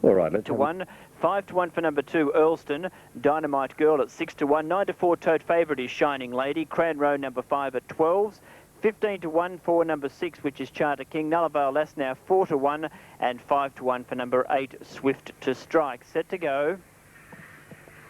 All right, let's to 1, 5 to 1 for number 2, Earlston. Dynamite Girl at 6 to 1. 9 to 4, Tote Favourite is Shining Lady. Cranrow number 5 at 12s. 15 to 1 for number 6, which is Charter King. Nullarbor Lass now 4 to 1, and 5 to 1 for number 8, Swift to Strike. Set to go.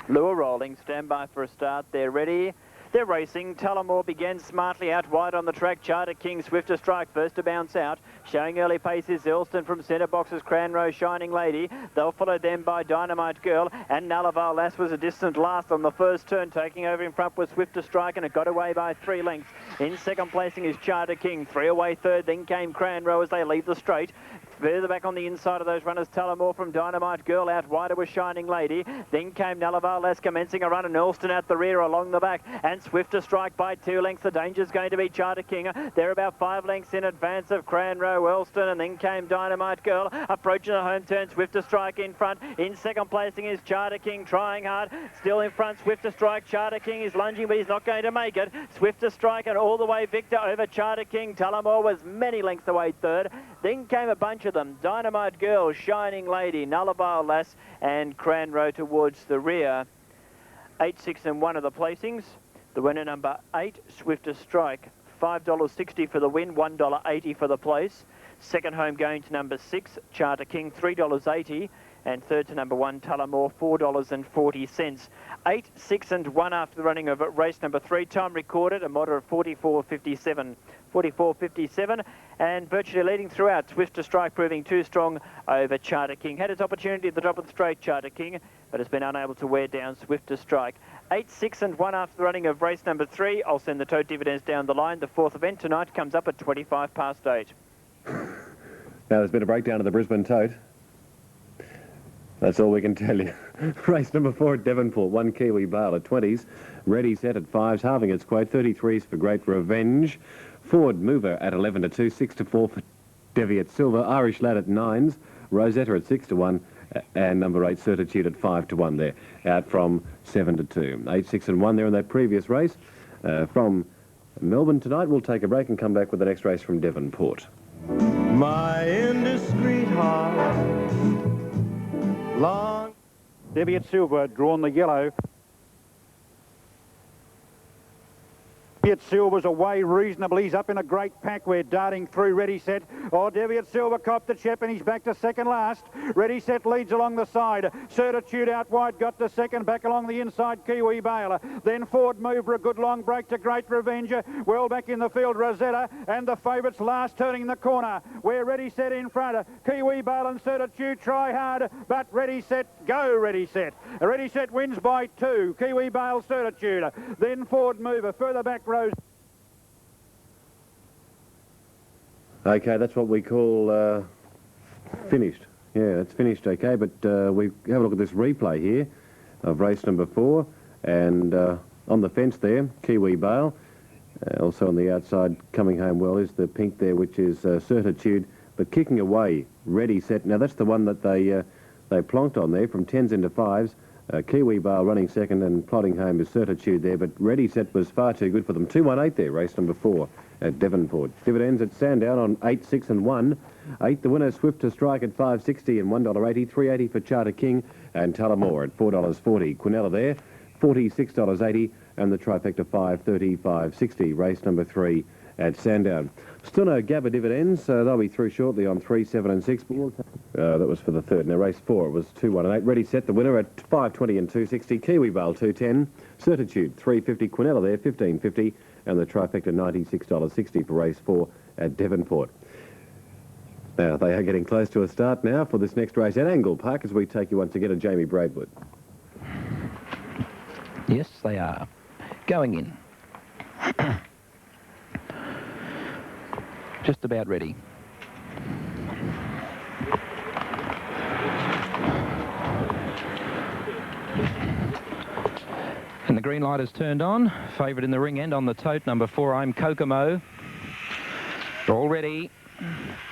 Lure rolling. Stand by for a start. They're ready. They're racing. Tullamore began smartly out wide on the track. Charter King, Swift to Strike, first to bounce out. Showing early pace is Earlston from centre boxes. Cranrow, Shining Lady. They'll follow them by Dynamite Girl. And Nullarbor Lass was a distant last on the first turn. Taking over in front was Swift to Strike, and it got away by 3 lengths. In second placing is Charter King. 3 away third. Then came Cranrow as they leave the straight. Further back on the inside of those runners, Tullamore from Dynamite Girl. Out wider was Shining Lady. Then came Nullarbor Lass commencing a run, and Earlston at the rear along the back. And Swift to Strike by 2 lengths. The danger's going to be Charter King. They're about 5 lengths in advance of Cranrow, Earlston, and then came Dynamite Girl. Approaching the home turn, Swift to Strike in front. In second placing is Charter King, trying hard. Still in front, Swift to Strike. Charter King is lunging, but he's not going to make it. Swift to Strike and all the way Victor over Charter King. Tullamore was many lengths away third. Then came a bunch of them. Dynamite Girl, Shining Lady, Nullarbor Lass, and Cranrow towards the rear. 8, 6 and 1 of the placings. The winner number 8, Swift to Strike, $5.60 for the win, $1.80 for the place. Second home going to number 6, Charter King, $3.80. And third to number 1, Tullamore, $4.40. 8, 6 and 1 after the running of race number 3. Time recorded, a moderate 44.57. 44.57, and virtually leading throughout. Swift to Strike proving too strong over Charter King. Had its opportunity at the top of the straight, Charter King, but has been unable to wear down Swift to Strike. 8, 6 and 1 after the running of race number 3. I'll send the tote dividends down the line. The fourth event tonight comes up at 25 past 8. Now, there's been a breakdown of the Brisbane tote. That's all we can tell you. Race number 4 at Devonport, 1 Kiwi Bale at 20s. Ready Set at 5s, halving its quote. 33s for Great Revenge. Ford Mover at 11 to 2, 6 to 4 for Deviate Silver. Irish Lad at 9s. Rosetta at 6 to 1. And number 8, Certitude at 5 to 1 there. Out from 7 to 2. 8, 6 and 1 there in that previous race. From Melbourne tonight, we'll take a break and come back with the next race from Devonport. My indiscreet heart. Long. Deviate Silver drawn the yellow. Deviate Silver's away reasonably. He's up in a great pack. We're darting through. Ready Set. Oh, Deviate Silver copped the chip and he's back to second last. Ready Set leads along the side. Certitude out wide got to second. Back along the inside, Kiwi Bale. Then Ford Mover, a good long break to Great Revenge. Well back in the field, Rosetta. And the favourites last turning the corner. We're Ready Set in front. Kiwi Bale and Certitude try hard, but Ready Set, go Ready Set. Ready Set wins by 2. Kiwi Bale, Certitude. Then Ford Mover. Further back, Rose. Okay, that's what we call finished. Yeah, it's finished, okay, but we have a look at this replay here of race number 4, and on the fence there, Kiwi Bale. Also on the outside, coming home well, is the pink there, which is Certitude, but kicking away, Ready Set. Now, that's the one that they plonked on there from 10s into 5s. Kiwi Bale running second, and plodding home is Certitude there, but Ready Set was far too good for them. 2-1-8 there, race number 4 at Devonport. Dividends at Sandown on 8, 6 and 1. 8, the winner, Swift to Strike at $5.60 and $1.80. $3.80 for Charter King, and Tullamore at $4.40. Quinella there, $46.80, and the trifecta $5.30, $5.60. Race number 3 at Sandown. Still no Gabba dividends, so they'll be through shortly on 3, 7 and 6. That was for the third. Now, race 4, it was 2, 1 and 8. Ready Set, the winner at $5.20 and $2.60. Kiwi Bale, $2.10. Certitude, $3.50. Quinella there, $15.50. And the trifecta, $96.60 for race 4 at Devonport. Now, they are getting close to a start now for this next race at Angle Park as we take you once again to Jamie Braidwood. Yes, they are. Going in. Just about ready. And the green light is turned on. Favourite in the ring end on the tote, number 4, I'm Kokomo. All ready.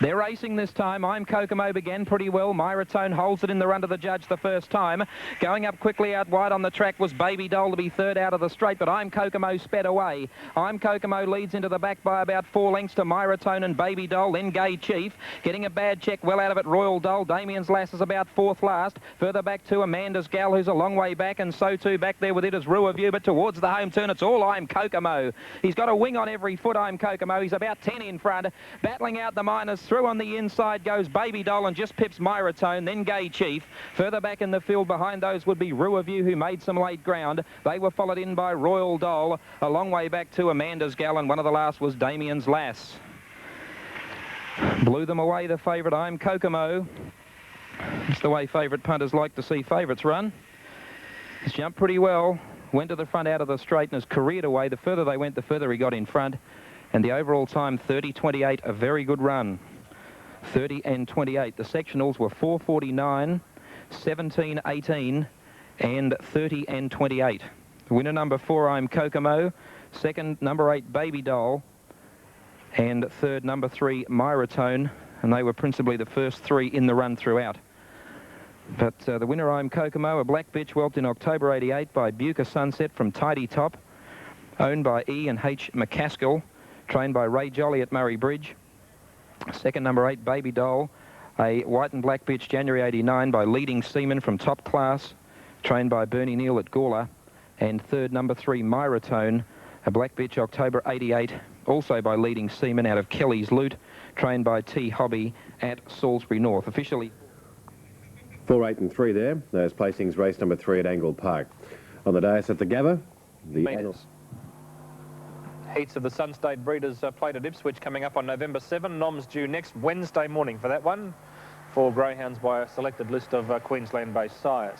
They're racing this time. I'm Kokomo began pretty well. Myra Tone holds it in the run to the judge the first time. Going up quickly out wide on the track was Baby Doll to be third out of the straight, but I'm Kokomo sped away. I'm Kokomo leads into the back by about 4 lengths to Myra Tone and Baby Doll, then Gay Chief. Getting a bad check well out of it, Royal Doll. Damien's Lass is about 4th last. Further back to Amanda's Gal, who's a long way back, and so too back there with it is Rua View, but towards the home turn, it's all I'm Kokomo. He's got a wing on every foot, I'm Kokomo. He's about 10 in front. Battling out the minors, through on the inside goes Baby Doll and just pips Myra Tone, then Gay Chief. Further back in the field behind those would be Rua View, who made some late ground. They were followed in by Royal Doll, a long way back to Amanda's Gal, and one of the last was Damien's Lass. Blew them away, the favourite, I'm Kokomo. It's the way favourite punters like to see favourites run. He's jumped pretty well, went to the front out of the straight and has careered away. The further they went, the further he got in front. And the overall time, 30.28, a very good run. 30 and 28. The sectionals were 4:49, 17:18, and 30 and 28. Winner number 4, I'm Kokomo. Second, number 8, Baby Doll. And third, number 3, Myra Tone. And they were principally the first 3 in the run throughout. But the winner, I'm Kokomo, a black bitch whelped in October 88 by Buca Sunset from Tidy Top, owned by E and H McCaskill, trained by Ray Jolly at Murray Bridge. Second, number 8, Baby Doll, a white and black bitch, January 89 by Leading Seaman from Top Class, trained by Bernie Neal at Gawler. And third, number 3, Myra Tone, a black bitch, October 88, also by Leading Seaman out of Kelly's Loot, trained by T Hobby at Salisbury North. Officially 4, 8 and 3 there. Those placings, race number 3 at Angle Park. On the dais at the Gabba, the Heats of the Sun State Breeders Plate at Ipswich coming up on November 7. Noms due next Wednesday morning for that one. 4 greyhounds by a selected list of Queensland-based sires.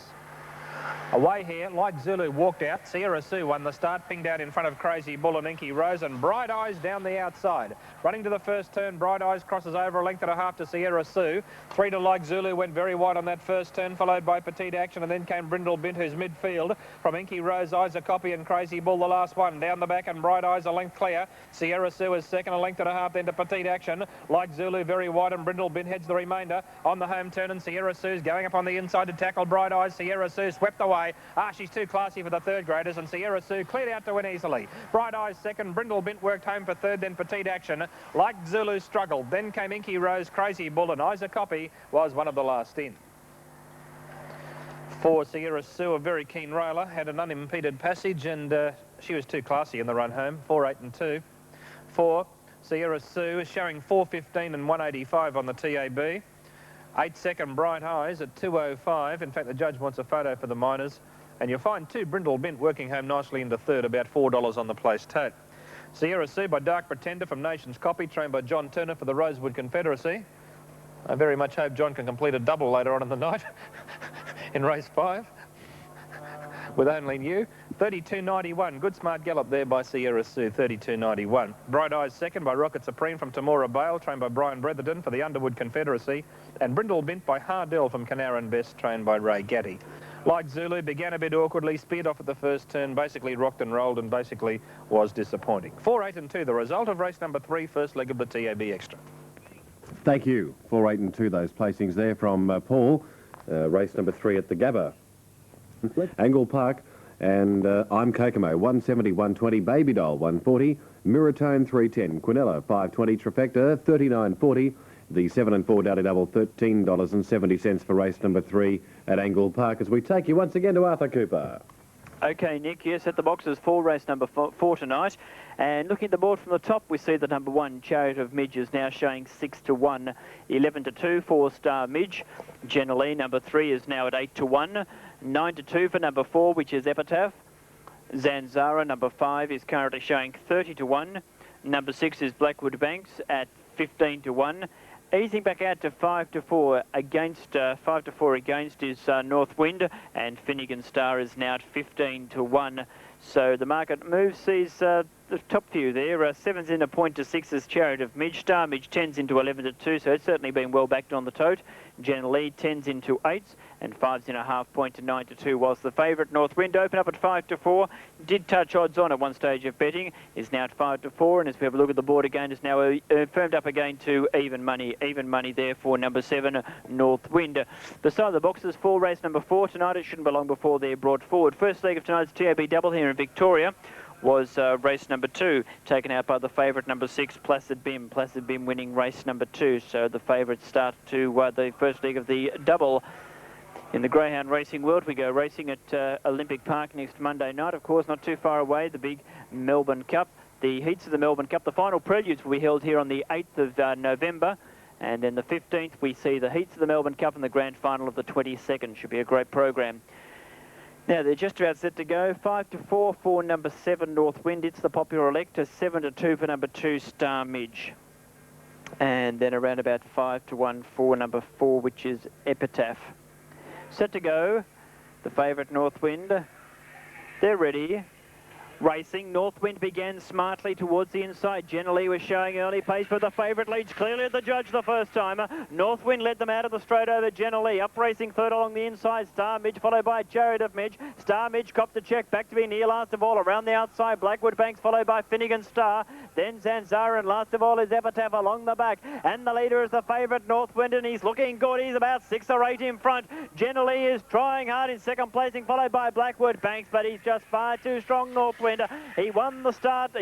Away here, Like Zulu walked out. Sierra Sue won the start, pinged out in front of Crazy Bull and Inky Rose, and Bright Eyes down the outside. Running to the first turn, Bright Eyes crosses over a length and a half to Sierra Sue. 3 to Like Zulu, went very wide on that first turn, followed by Petite Action, and then came Brindle Bint, who's midfield. From Inky Rose, Eyes a Copy and Crazy Bull, the last one. Down the back, and Bright Eyes a length clear. Sierra Sue is second, a length and a half, then to Petite Action. Like Zulu very wide, and Brindle Bint heads the remainder on the home turn, and Sierra Sue's going up on the inside to tackle Bright Eyes. Sierra Sue swept away. She's too classy for the third graders, and Sierra Sue cleared out to win easily. Bright Eyes second, Brindle Bint worked home for third, then Petite Action. Like Zulu struggled, then came Inky Rose, Crazy Bull, and Isa Copy was one of the last in. 4, Sierra Sue, a very keen roller, had an unimpeded passage, and she was too classy in the run home. 4, 8 and 2. 4, Sierra Sue is showing 4:15 and 185 on the TAB. 8 second, Bright Eyes at 2:05. In fact, the judge wants a photo for the minors. And you'll find 2 Brindle Bint working home nicely into third, about $4 on the place tote. Sierra Sue by Dark Pretender from Nation's Copy, trained by John Turner for the Rosewood Confederacy. I very much hope John can complete a double later on in the night in race 5 with only new. 32.91, good smart gallop there by Sierra Sue, 32.91. Bright Eyes second by Rocket Supreme from Tamora Bale, trained by Brian Bretherton for the Underwood Confederacy. And Brindle Bint by Hardell from Canaran Best, trained by Ray Gatty. Like Zulu, began a bit awkwardly, speared off at the first turn, basically rocked and rolled, and basically was disappointing. 4, 8 and 2, the result of race number 3, first leg of the TAB Extra. Thank you. 4, 8 and 2, those placings there from Paul. Race number 3 at the Gabba. Angle Park, and I'm Kokomo, 170, 120, Baby Doll, 140, Miratone, 310, Quinella, 520, Trifecta, 39.40, the 7 and 4 Daily Double, $13.70 for race number 3 at Angle Park, as we take you once again to Arthur Cooper. Okay, Nick, yes, at the boxes for race number 4 tonight. And looking at the board from the top, we see that number 1, Chariot of Midge, is now showing 6 to 1, 11 to 2, 4-star Midge. Generally, number 3 is now at 8 to 1, 9 to 2 for number 4, which is Epitaph. Zanzara, number 5, is currently showing 30 to 1. Number 6 is Blackwood Banks at 15 to 1. Easing back out to 5 to 4 against 5 to 4 against is Northwind, and Finnegan Star is now at 15 to 1. So the market move sees the top few there. 7's in a point to 6's Chariot of Midge. Star Midge 10's into 11 to 2, so it's certainly been well backed on the tote. Jenna Lee 10's into 8's, and 5's in a half point to 9 to 2 was the favourite. North Wind open up at 5 to 4. Did touch odds on at one stage of betting. Is now at 5 to 4, and as we have a look at the board again, is now firmed up again to even money. Even money there for number 7, North Wind. Beside the boxes, 4 race number 4 tonight. It shouldn't be long before they're brought forward. First leg of tonight's TAB double here in Victoria was race number 2, taken out by the favourite number 6, Placid Bim. Placid Bim winning race number 2, so the favourites start to the first leg of the double. In the greyhound racing world, we go racing at Olympic Park next Monday night. Of course, not too far away, the big Melbourne Cup. The heats of the Melbourne Cup, the final preludes will be held here on the 8th of November. And then the 15th, we see the heats of the Melbourne Cup and the grand final of the 22nd. Should be a great program. Now, they're just about set to go. 5 to 4 for number 7, North Wind. It's the popular elector. 7 to 2 for number 2, Star Midge. And then around about 5 to 1 for number 4, which is Epitaph. Set to go, the favourite North Wind. They're ready. Racing, North Wind began smartly towards the inside. Jenna Lee was showing early pace, but the favourite leads clearly at the judge the first time. North Wind led them out of the straight over Jenna Lee. Up racing third along the inside, Star Midge, followed by Chariot of Midge. Star Midge copped the check, back to be near last of all. Around the outside, Blackwood Banks, followed by Finnegan Star. Then Zanzara, and last of all is Epitaph along the back. And the leader is the favourite North Wind, and he's looking good. He's about 6 or 8 in front. Jenna Lee is trying hard in second placing, followed by Blackwood Banks, but he's just far too strong, North Wind. He won the start,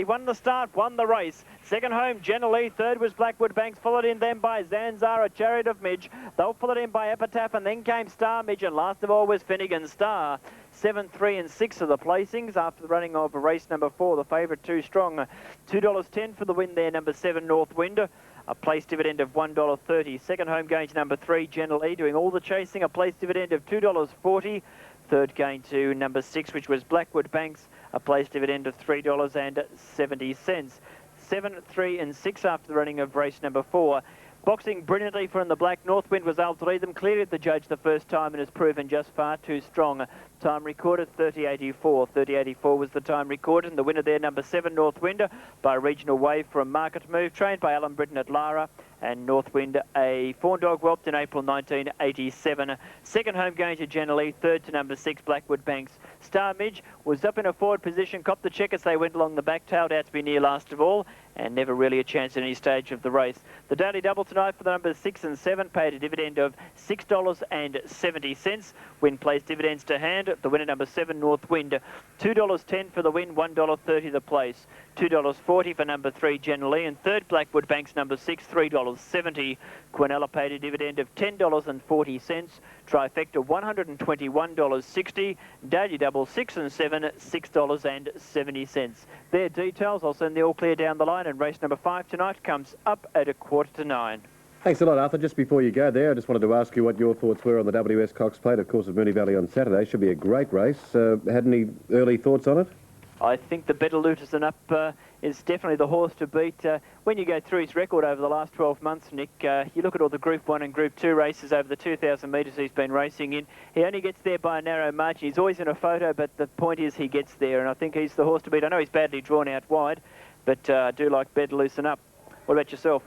won the race. Second home, Jenna Lee. Third was Blackwood Banks, followed in then by Zanzara, Chariot of Midge. They were followed in by Epitaph, and then came Star Midge, and last of all was Finnegan Star. 7, 3 and 6 are the placings after the running of race number 4. The favourite too strong. $2.10 for the win there, number 7, North Wind. A place dividend of $1.30. Second home going to number 3, Jenna Lee, doing all the chasing. A place dividend of $2.40. Third going to number 6, which was Blackwood Banks. A place dividend of $3.70. 7, 3 and 6 after the running of race number 4. Boxing brilliantly for in the black. North Wind was able to lead them clearly at the judge the first time and has proven just far too strong. Time recorded 30.84. 30.84 was the time recorded, and the winner there, number 7, North Wind, by Regional Wave from Market Move, trained by Alan Britton at Lara. And North Wind, a fawn dog, whelped in April 1987. Second home going to Jenna Lee. Third to number 6, Blackwood Banks. Star Midge was up in a forward position, copped the check as they went along the back, tailed out to be near last of all, and never really a chance at any stage of the race. The daily double tonight for the numbers 6 and 7 paid a dividend of $6.70. Win place dividends to hand. The winner, number 7, North Wind. $2.10 for the win, $1.30 the place. $2.40 for number 3, Jenna Lee, and third, Blackwood Banks, number 6, $3.70. Quinella paid a dividend of $10.40. Trifecta, $121.60. Daily double 6 and 7, $6.70. Their details, I'll send the all clear down the line, and race number 5 tonight comes up at 8:45. Thanks a lot, Arthur. Just before you go there, I just wanted to ask you what your thoughts were on the WS Cox Plate, of course, at Moonee Valley on Saturday. Should be a great race. Had any early thoughts on it? I think the Better Luterson Up is definitely the horse to beat. When you go through his record over the last 12 months, Nick, you look at all the Group 1 and Group 2 races over the 2,000 metres he's been racing in. He only gets there by a narrow margin. He's always in a photo, but the point is he gets there, and I think he's the horse to beat. I know he's badly drawn out wide, but I do like Better Loosen Up. What about yourself?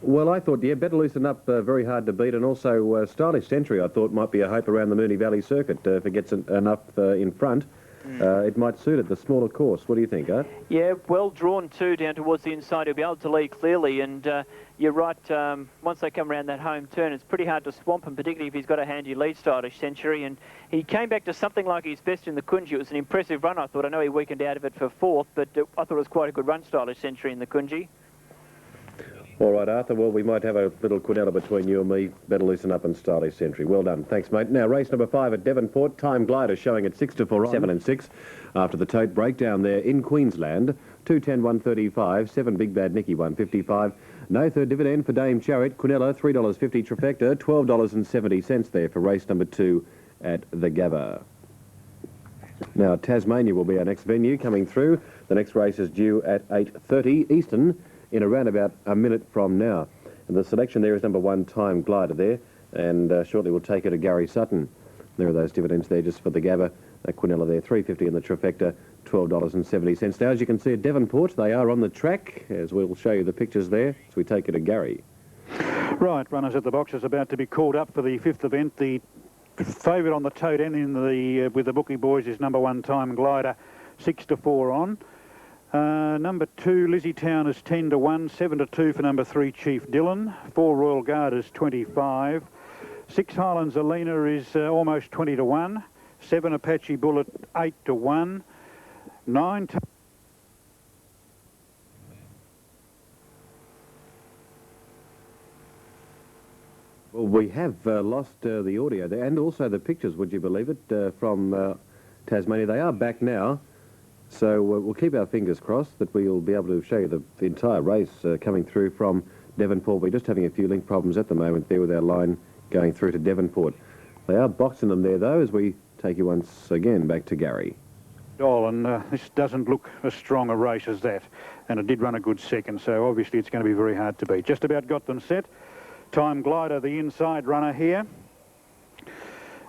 Well, I thought, yeah, Better Loosen Up, very hard to beat, and also Stylish Century, I thought, might be a hope around the Moonee Valley circuit. If it gets enough in front, it might suit it, the smaller course. What do you think, Art? Yeah, well drawn too down towards the inside. He'll be able to lead clearly, and you're right, once they come around that home turn, it's pretty hard to swamp him, particularly if he's got a handy lead, Stylish Century. And he came back to something like his best in the Kunji. It was an impressive run, I thought. I know he weakened out of it for 4th, but I thought it was quite a good run, Stylish Century in the Kunji. All right, Arthur. Well, we might have a little quinella between you and me. Better Loosen Up and Stylish Century. Well done. Thanks, mate. Now, race number 5 at Devonport. Time Glider showing at 6 to 4, 7 and 6. After the tote breakdown there in Queensland. 210, 135. 7 Big Bad Nicky, 155. No third dividend for Dame Chariot. Quinella, $3.50. Trifecta, $12.70 there for race number 2 at the Gabba. Now, Tasmania will be our next venue coming through. The next race is due at 8:30 Eastern, in around about a minute from now. And the selection there is number 1, Time Glider there, and shortly we'll take it to Gary Sutton. There are those dividends there just for the Gabba. Quinella there, $3.50 in the Trifecta, $12.70. Now, as you can see at Devonport, they are on the track, as we'll show you the pictures there as we take it to Gary. Right, runners at the boxes about to be called up for the fifth event. The favourite on the tote end in the with the bookie boys is number 1 Time Glider, 6-4 on. Number 2 Lizzie Town is 10-1, 7-2 for number 3 Chief Dylan. 4 Royal Guard is 25. 6 Highlands Alina is almost 20-1. 7 Apache Bullet 8-1. 9 Well, we have lost the audio there and also the pictures, would you believe it, from Tasmania. They are back now, so we'll keep our fingers crossed that we'll be able to show you the entire race coming through from Devonport. We're just having a few link problems at the moment there with our line going through to Devonport. They are boxing them there, though, as we take you once again back to Gary. and this doesn't look as strong a race as that. And it did run a good second, so obviously it's going to be very hard to beat. Just about got them set. Time Glider, the inside runner here.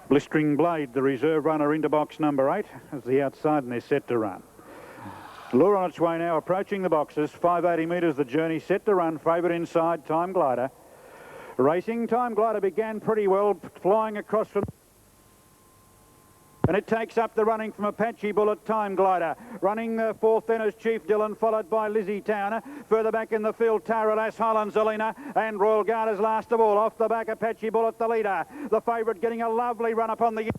Blistering Blade, the reserve runner, into box number 8, as the outside, and they're set to run. Lure on its way now, approaching the boxes. 580 metres the journey, set to run. Favourite inside, Time Glider. Racing, Time Glider began pretty well, flying across from... And it takes up the running from Apache Bullet, Time Glider. Running fourth then is Chief Dylan, followed by Lizzie Towner. Further back in the field, Tara Lass, Highlands Alina, and Royal Guard is last of all. Off the back, Apache Bullet, the leader. The favourite getting a lovely run up on the...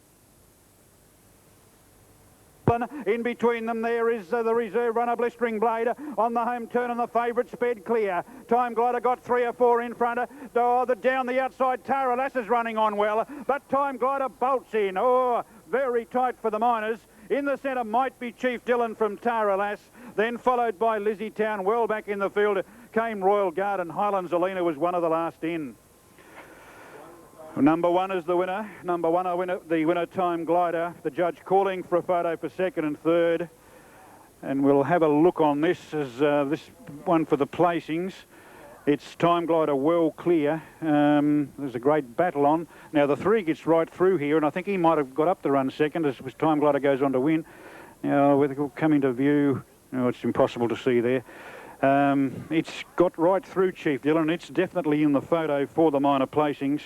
In between them there is the reserve runner Blistering Blade on the home turn, and the favourite sped clear. Time Glider got 3 or 4 in front. Down the outside, Tara Lass is running on well, but Time Glider bolts in. Oh, very tight for the miners. In the centre might be Chief Dylan from Tara Lass, then followed by Lizzie Town. Well back in the field came Royal Guard, and Highlands Alina was one of the last in. Number 1 is the winner. Number 1, the winner, Time Glider. The judge calling for a photo for second and third. And we'll have a look on this as this one for the placings. It's Time Glider well clear. There's a great battle on. Now the 3 gets right through here, and I think he might have got up the run second as Time Glider goes on to win. Now with it coming to view, it's impossible to see there. It's got right through Chief Dylan. It's definitely in the photo for the minor placings.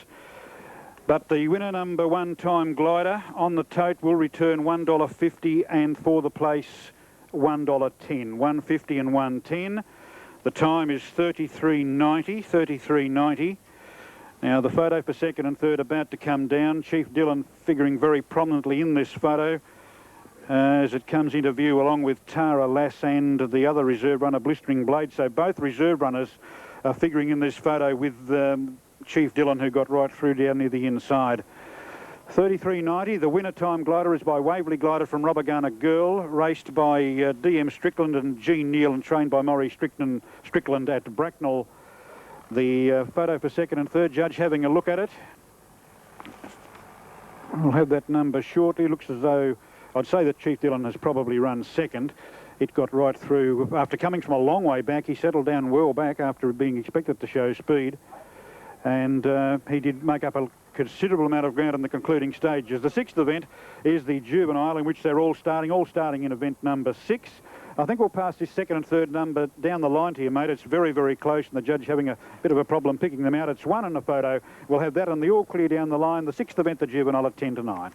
But the winner, number 1, Time Glider, on the tote will return $1.50, and for the place, $1.10. $1.50 and $1.10. The time is 33.90. Now, the photo for second and third about to come down. Chief Dylan figuring very prominently in this photo as it comes into view along with Tara Lass and the other reserve runner, Blistering Blade. So both reserve runners are figuring in this photo with... Chief Dylan, who got right through down near the inside. 33.90. The winner, Time Glider, is by Waverley Glider from Robbergarner Girl, raced by DM Strickland and Jean Neal, and trained by Maury Strickland at Bracknell. The photo for second and third, judge having a look at it. We'll have that number shortly. Looks as though, I'd say that Chief Dylan has probably run second. It got right through. After coming from a long way back, he settled down well back after being expected to show speed. And he did make up a considerable amount of ground in the concluding stages. The 6th event is the juvenile, in which they're all starting in event number 6. I think we'll pass this second and third number down the line to you, mate. It's very, very close, and the judge having a bit of a problem picking them out. It's 1 in the photo. We'll have that and the all clear down the line. The 6th event, the juvenile, at 10-9.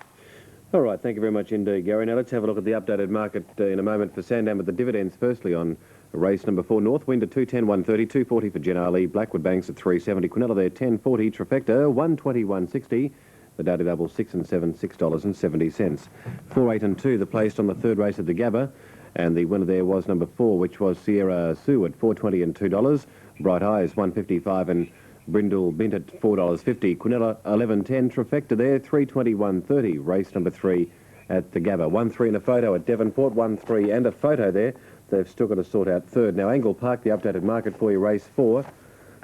All right, thank you very much indeed, Gary. Now let's have a look at the updated market in a moment for Sandown, with the dividends firstly on race number 4, Northwind at 210, 130, 240 for Jen Ali, Blackwood Banks at 370, Quinella there 1040, Trifecta 120, 160, the Daily Double 6 and 7, $6.70. 4, 8 and 2, the placed on the third race at the Gabba, and the winner there was number 4, which was Sierra Sue at $4.20 and $2, Bright Eyes 155 and Brindle Bint at $4.50, Quinella 11.10, Trifecta there 320, 130, race number 3 at the Gabba. 1-3 in a photo at Devonport, 1-3 and a photo there. They've still got to sort out third. Now, Angle Park, the updated market for you, race 4,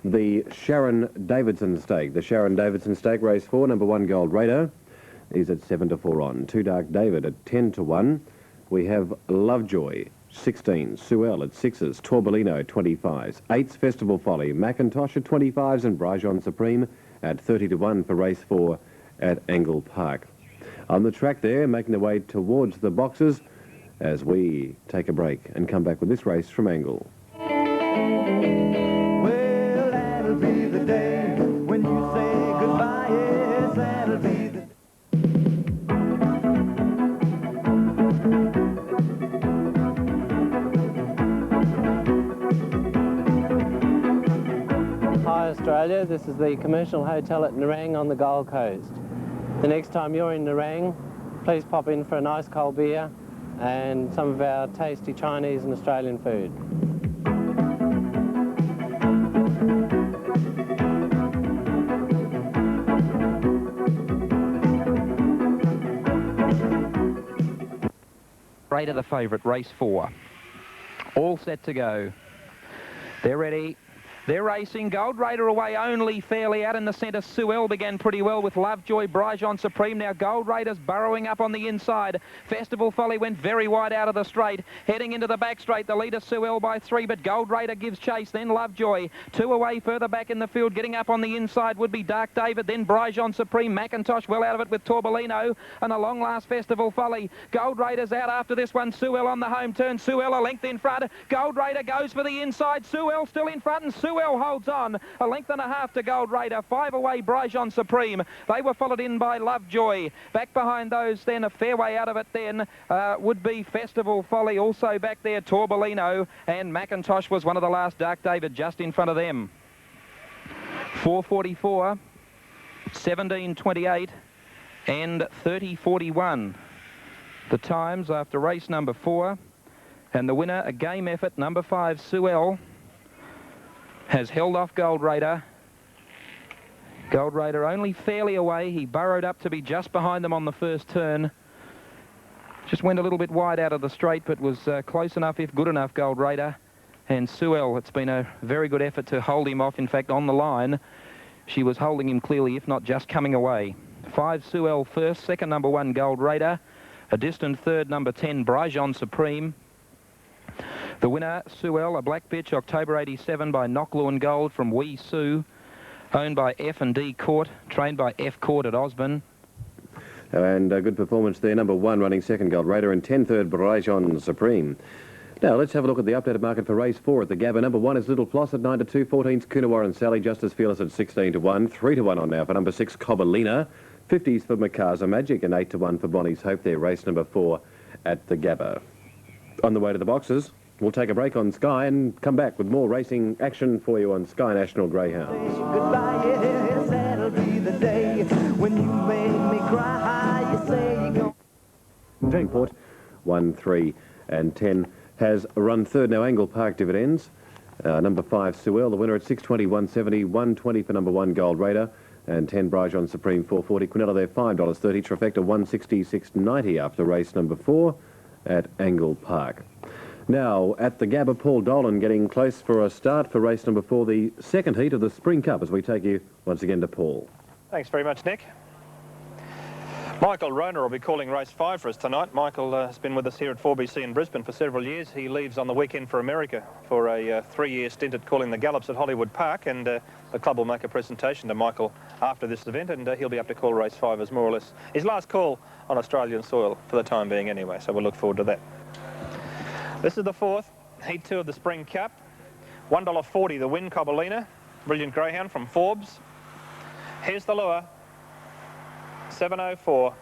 the Sharon Davidson stake. The Sharon Davidson stake, race 4, number 1, Gold Raider, is at 7-4 on. 2 Dark David at 10-1. We have Lovejoy, 16, Suel at 6s, Torbolino, 25s, 8's Festival Folly, Macintosh at 25s, and Brajon Supreme at 30-1 for race 4 at Angle Park. On the track there, making their way towards the boxes, as we take a break and come back with this race from Angle. Well, that'll be the day when you say goodbye. Yes, that'll be the Hi Australia, this is the Commercial Hotel at Nerang on the Gold Coast. The next time you're in Nerang, please pop in for a nice cold beer and some of our tasty Chinese and Australian food. Raider the favourite, race 4. All set to go. They're ready. They're racing. Gold Raider away only fairly out in the centre. Suel began pretty well with Lovejoy, Brijon Supreme. Now Gold Raider's burrowing up on the inside. Festival Folly went very wide out of the straight. Heading into the back straight, the leader Suel by 3, but Gold Raider gives chase. Then Lovejoy. 2 away further back in the field. Getting up on the inside would be Dark David. Then Brijon Supreme. McIntosh well out of it with Torbolino. And a long last Festival Folly. Gold Raider's out after this one. Suel on the home turn. Suel a length in front. Gold Raider goes for the inside. Suel still in front, and Suel holds on. A length and a half to Gold Raider. 5 away, Brijon Supreme. They were followed in by Lovejoy. Back behind those then, a fair way out of it then, would be Festival Folly. Also back there, Torbolino. And McIntosh was one of the last. Dark David just in front of them. 4:44, 17:28 and 30:41. The times after race number 4. And the winner, a game effort, number 5, Suel, has held off Gold Raider. Gold Raider only fairly away. He burrowed up to be just behind them on the first turn. Just went a little bit wide out of the straight, but was close enough, if good enough, Gold Raider. And Suel, it's been a very good effort to hold him off. In fact, on the line, she was holding him clearly, if not just coming away. 5, Suel first. Second, number 1, Gold Raider. A distant third, number 10, Brijon Supreme. The winner, Suel, a black bitch, October 87 by Knocklawn Gold from Wee Sue, owned by F&D Court, trained by F Court at Osborne. And a good performance there, number 1 running second, Gold Raider, and 10 third, Brijon Supreme. Now let's have a look at the updated market for race 4 at the Gabba. Number 1 is Little Floss at 9 to 2, 14's Coonawarra and Sally, Justice Fearless at 16 to 1, 3 to 1 on now for number 6, Cobalina, 50s for Mikasa Magic, and 8 to 1 for Bonnie's Hope there, race number 4 at the Gabba. On the way to the boxes, we'll take a break on Sky and come back with more racing action for you on Sky National Greyhounds. goodbye. Yes, that'll be the day when you make me cry. You say you go. Port 1, 3 and 10 has run third now. Angle Park Dividends. Number 5, Suel, the winner at 6.20, 170, 120 for number 1, Gold Raider, and 10, Brijon Supreme, 4.40. Quinella there, $5.30. Trifecta, 160, 6.90 after race number 4 at Angle Park. Now, at the Gabba, Paul Dolan getting close for a start for race number 4, the second heat of the Spring Cup, as we take you once again to Paul. Thanks very much, Nick. Michael Rona will be calling race 5 for us tonight. Michael has been with us here at 4BC in Brisbane for several years. He leaves on the weekend for America for a 3-year stint at calling the Gallops at Hollywood Park, and the club will make a presentation to Michael after this event, and he'll be up to call race 5 as more or less his last call on Australian soil for the time being anyway, so we'll look forward to that. This is the 4th, Heat 2 of the Spring Cup. $1.40 the win, Cobalina. Brilliant greyhound from Forbes. Here's the lure. 7.04.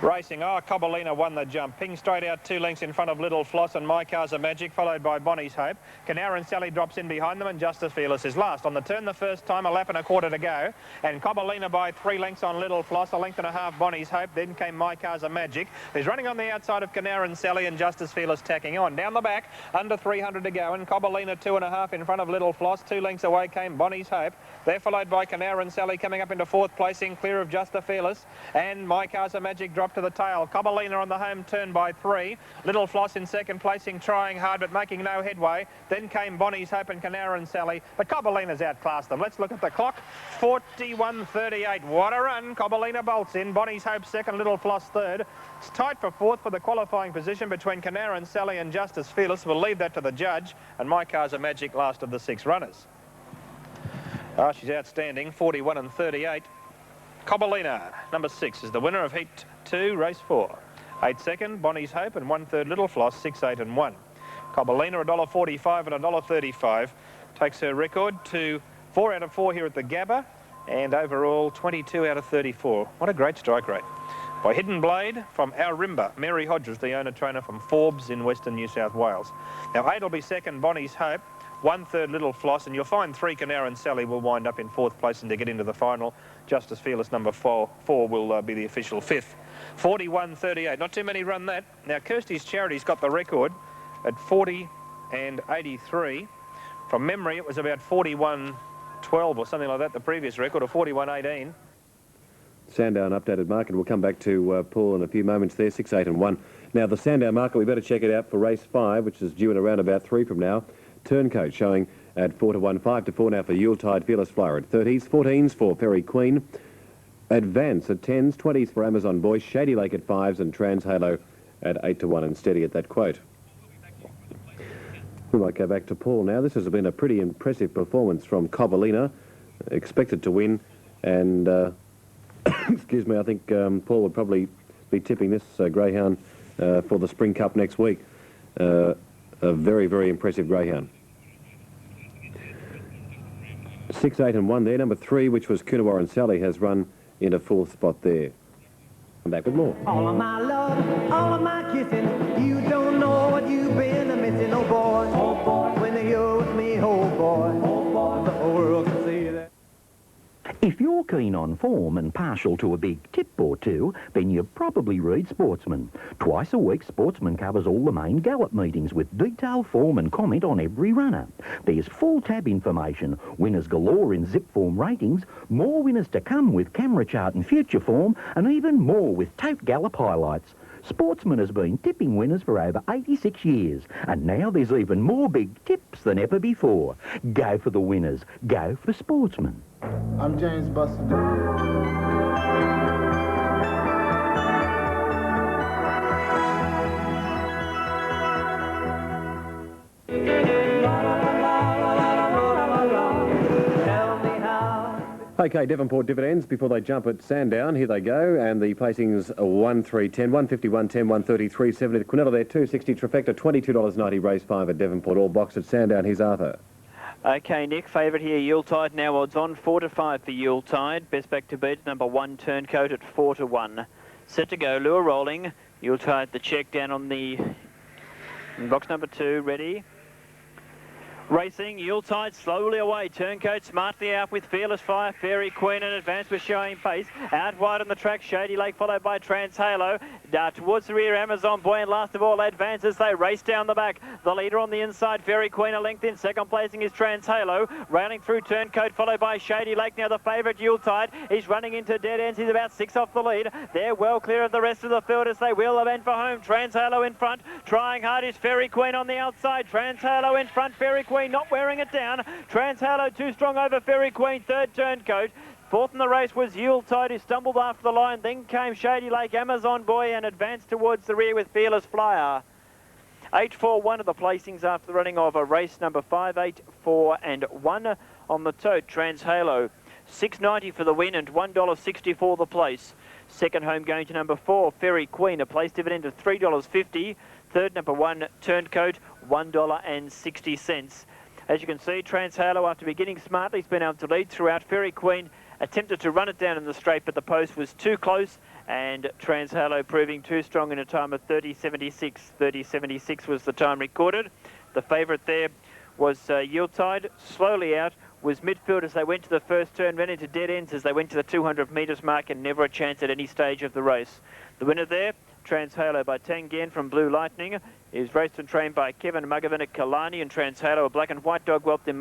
Racing. Cobalina won the jump. Ping straight out 2 lengths in front of Little Floss and My Car's a Magic, followed by Bonnie's Hope. Canaran and Sally drops in behind them, and Justice Fearless is last. On the turn the first time, a lap and a quarter to go. And Cobalina by 3 lengths on Little Floss, a length and a half Bonnie's Hope. Then came My Car's a Magic, who's running on the outside of Canaran and Sally, and Justice Fearless tacking on. Down the back, under 300 to go, and Cobalina 2.5 in front of Little Floss. 2 lengths away came Bonnie's Hope. They're followed by Canaran and Sally coming up into 4th placing, clear of Justice Fearless. And My Car's a Magic dropped to the tail. Cobalina on the home turn by 3. Little Floss in 2nd placing, trying hard but making no headway. Then came Bonnie's Hope and Canaran and Sally, but Cobalina's outclassed them. Let's look at the clock. 41.38. What a run. Cobalina bolts in. Bonnie's Hope 2nd, Little Floss 3rd. It's tight for 4th for the qualifying position between Canaran and Sally and Justice Fearless. We'll leave that to the judge. And My Car's a Magic, last of the 6 runners. She's outstanding. 41.38. Cobalina, number 6, is the winner of Heat 2, race 4. 8 second, Bonnie's Hope, and 1/3 Little Floss, 6, 8 and 1. Cobalina, $1.45 and $1.35. Takes her record to 4 out of 4 here at the Gabba, and overall 22 out of 34. What a great strike rate. By Hidden Blade from Aorimba. Mary Hodges, the owner-trainer from Forbes in Western New South Wales. Now 8 will be second, Bonnie's Hope. 1/3 Little Floss, and you'll find 3 Canara and Sally will wind up in 4th place and to get into the final. Justice Fearless number 4 will be the official 5th. 41.38, not too many run that. Now Kirsty's Charity's got the record at 40 and 83. From memory, it was about 41.12 or something like that, the previous record, or 41.18. Sandown updated market. We'll come back to Paul in a few moments there, 6, 8 and 1. Now, the Sandown market, we better check it out for race 5, which is due in around about 3 from now. Turncoat showing at 4 to 1, 5 to 4 now for Yuletide Fearless Flyer at 30s, 14s for Fairy Queen, Advance at 10s, 20s for Amazon Boy, Shady Lake at 5s, and Trans Halo at 8 to 1 and steady at that quote. We might go back to Paul now. This has been a pretty impressive performance from Cobalina, expected to win, and excuse me, I think Paul would probably be tipping this greyhound for the Spring Cup next week. A very, very impressive greyhound. 6, 8 and 1 there. Number 3, which was Coonawarra and Sally, has run into 4th spot there. I'm back with more. All of my love, all of my kissing, you don't know what you've been missing, oh boy. Oh boy. When you're with me, oh boy. Oh boy. The whole world can see that. If you're keen on form and partial to a big tip or two, then you probably read Sportsman. Twice a week, Sportsman covers all the main gallop meetings with detailed form and comment on every runner. There's full tab information, winners galore in zip form ratings, more winners to come with camera chart and future form, and even more with tote gallop highlights. Sportsman has been tipping winners for over 86 years, and now there's even more big tips than ever before. Go for the winners. Go for Sportsman. I'm James Buster. Okay, Devonport dividends before they jump at Sandown. Here they go, and the placings are 1, 3, 10, 151, 10, 133, 70. The Quinella there, 260. Trifecta, $22.90. Race 5 at Devonport. All boxed at Sandown. Here's Arthur. Okay, Nick, favourite here, Yuletide. Now odds on 4 to 5 for Yuletide. Best back to beat, number 1, Turncoat at 4 to 1. Set to go, lure rolling. Yuletide, the check down on the box number 2, ready. Racing, Yuletide slowly away, Turncoat smartly out with Fearless Fire, Fairy Queen and Advance was showing pace. Out wide on the track, Shady Lake followed by Trans Halo. Towards the rear, Amazon Boy, and last of all, Advance as they race down the back. The leader on the inside, Fairy Queen, a length in. Second placing is Trans Halo. Railing through Turncoat, followed by Shady Lake. Now the favourite, Yuletide, is running into dead ends. He's about 6 off the lead. They're well clear of the rest of the field as they wheel the bend for home. Trans Halo in front. Trying hard is Fairy Queen on the outside. Trans Halo in front. Fairy Queen not wearing it down. Trans Halo too strong over Fairy Queen. Third, Turncoat. Fourth in the race was Yuletide, who stumbled after the line. Then came Shady Lake, Amazon Boy, and advanced towards the rear with Fearless Flyer. 8, 4, 1 of the placings after the running of a race number 5, 8, 4 and 1 on the tote. Trans Halo, $6.90 for the win and $1.60 for the place. Second home going to number 4, Fairy Queen, a place dividend of $3.50. Third, number 1, Turncoat, $1.60. As you can see, Trans Halo, after beginning smartly, has been able to lead throughout. Fairy Queen attempted to run it down in the straight, but the post was too close, and Trans Halo proving too strong in a time of 30.76. 30.76 was the time recorded. The favourite there was Yuletide. Slowly out was midfield as they went to the first turn, ran into dead ends as they went to the 200 metres mark, and never a chance at any stage of the race. The winner there, Trans Halo by Tangan from Blue Lightning, is raced and trained by Kevin Mugavin at Kalani, and Trans Halo, a black and white dog, whelped in